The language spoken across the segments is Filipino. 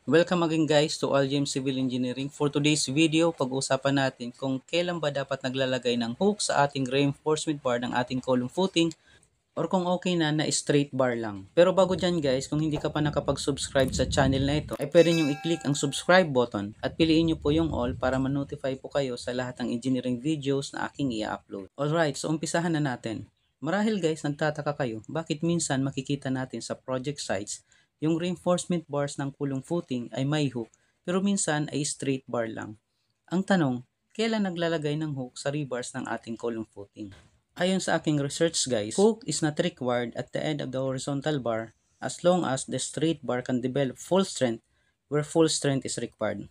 Welcome again guys to Algem Civil Engineering. For today's video, pag-uusapan natin kung kailan ba dapat naglalagay ng hook sa ating reinforcement bar ng ating column footing or kung okay na straight bar lang. Pero bago dyan guys, kung hindi ka pa nakapag-subscribe sa channel na ito, ay pwede nyo i-click ang subscribe button at piliin nyo po yung all para ma-notify po kayo sa lahat ng engineering videos na aking i-upload. Alright, so umpisahan na natin. Marahil guys, nagtataka kayo, bakit minsan makikita natin sa project sites yung reinforcement bars ng kulong footing ay may hook, pero minsan ay straight bar lang. Ang tanong, kailan naglalagay ng hook sa rebars ng ating column footing? Ayon sa aking research guys, hook is not required at the end of the horizontal bar as long as the straight bar can develop full strength where full strength is required,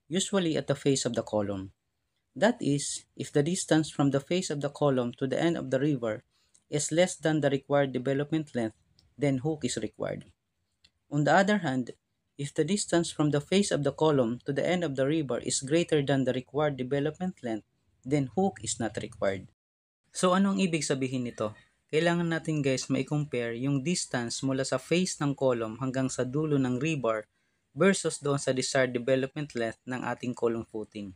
usually at the face of the column. That is, if the distance from the face of the column to the end of the rebar is less than the required development length, then hook is required. On the other hand, if the distance from the face of the column to the end of the rebar is greater than the required development length, then hook is not required. So anong ibig sabihin nito? Kailangan natin guys ma-compare yung distance mula sa face ng column hanggang sa dulo ng rebar versus doon sa desired development length ng ating column footing.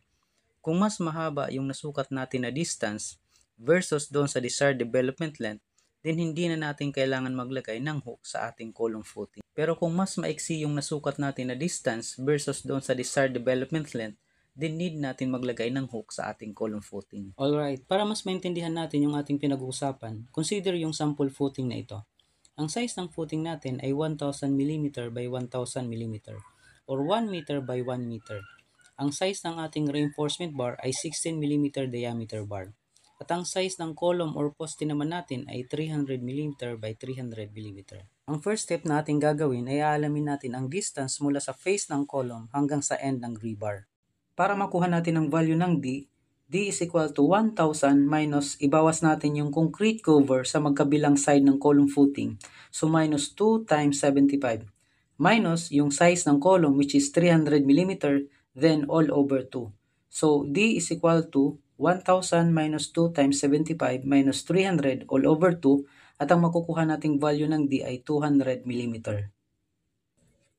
Kung mas mahaba yung nasukat natin na distance versus doon sa desired development length, then hindi na natin kailangan maglagay ng hook sa ating column footing. Pero kung mas maiksi yung nasukat natin na distance versus doon sa desired development length, then need natin maglagay ng hook sa ating column footing. Alright, para mas maintindihan natin yung ating pinag-uusapan, consider yung sample footing na ito. Ang size ng footing natin ay 1000 mm by 1000 mm or 1 meter by 1 meter. Ang size ng ating reinforcement bar ay 16 mm diameter bar. At ang size ng column or poste naman natin ay 300 mm by 300 mm. Ang first step na ating gagawin ay aalamin natin ang distance mula sa face ng column hanggang sa end ng rebar. Para makuha natin ang value ng D is equal to 1000 minus ibawas natin yung concrete cover sa magkabilang side ng column footing. So minus 2 times 75 minus yung size ng column which is 300 mm then all over 2. So D is equal to 1000 minus 2 times 75 minus 300 all over 2 at ang makukuha nating value ng D ay 200 mm.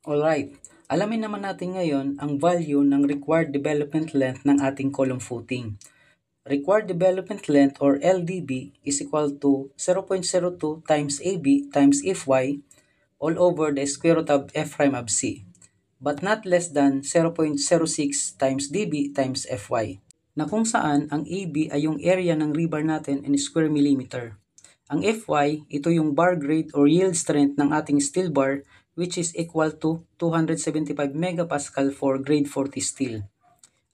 Alright, alamin naman natin ngayon ang value ng required development length ng ating column footing. Required development length or LDB is equal to 0.02 times AB times FY all over the square root of F prime of C, but not less than 0.06 times DB times FY, na kung saan ang AB ay yung area ng rebar natin in square millimeter. Ang FY, ito yung bar grade or yield strength ng ating steel bar which is equal to 275 megapascal for grade 40 steel.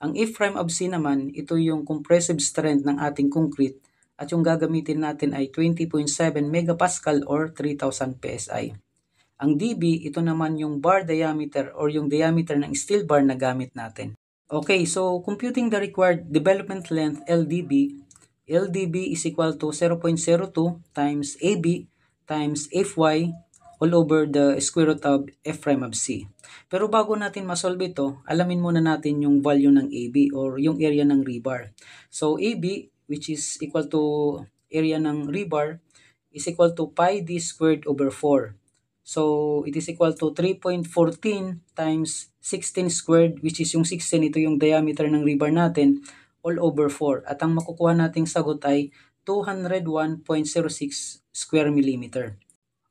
Ang F prime of C naman, ito yung compressive strength ng ating concrete at yung gagamitin natin ay 20.7 megapascal or 3000 PSI. Ang DB, ito naman yung bar diameter or yung diameter ng steel bar na gamit natin. Okay, so computing the required development length LDB is equal to 0.02 times AB times FY all over the square root of F prime of C. Pero bago natin masolve ito, alamin muna natin yung value ng AB or yung area ng rebar. So AB, which is equal to area ng rebar, is equal to pi d squared over 4. So, it is equal to 3.14 times 16 squared, which is yung 16, ito yung diameter ng rebar natin, all over 4. At ang makukuha nating sagot ay 201.06 square millimeter.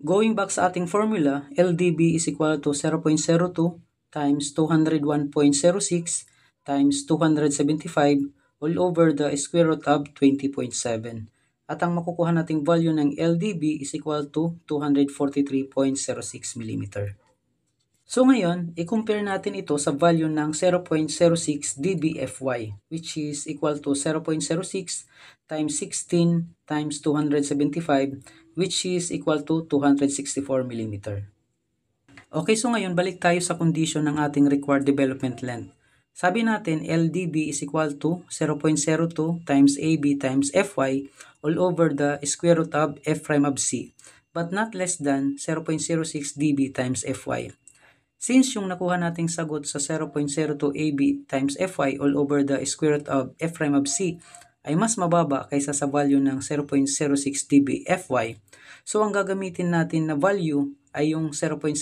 Going back sa ating formula, LDB is equal to 0.02 times 201.06 times 275 all over the square root of 20.7. At ang makukuha nating value ng LDB is equal to 243.06 mm. So ngayon, i-compare natin ito sa value ng 0.06 dBFY which is equal to 0.06 times 16 times 275 which is equal to 264 mm. Okay, so ngayon balik tayo sa condition ng ating required development length. Sabi natin LDB is equal to 0.02 times AB times FY all over the square root of F prime of C but not less than 0.06 dB times FY. Since yung nakuha nating sagot sa 0.02 AB times Fy all over the square root of F prime of C ay mas mababa kaysa sa value ng 0.06 dB Fy, so ang gagamitin natin na value ay yung 0.06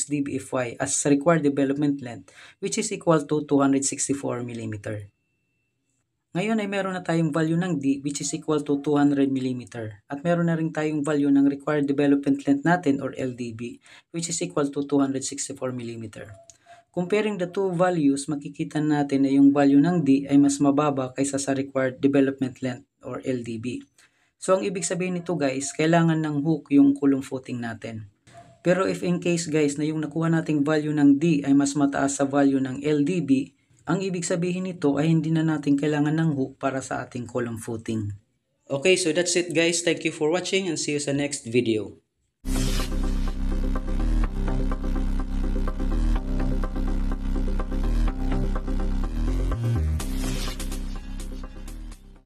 dBFY as required development length, which is equal to 264 mm. Ngayon ay meron na tayong value ng D, which is equal to 200 mm. At meron na rin tayong value ng required development length natin or LDB, which is equal to 264 mm. Comparing the two values, makikita natin na yung value ng D ay mas mababa kaysa sa required development length or LDB. So ang ibig sabihin nito guys, kailangan ng hook yung column footing natin. Pero if in case guys na yung nakuha nating value ng D ay mas mataas sa value ng LDB, ang ibig sabihin nito ay hindi na natin kailangan ng hook para sa ating column footing. Okay, so that's it guys. Thank you for watching and see you sa next video.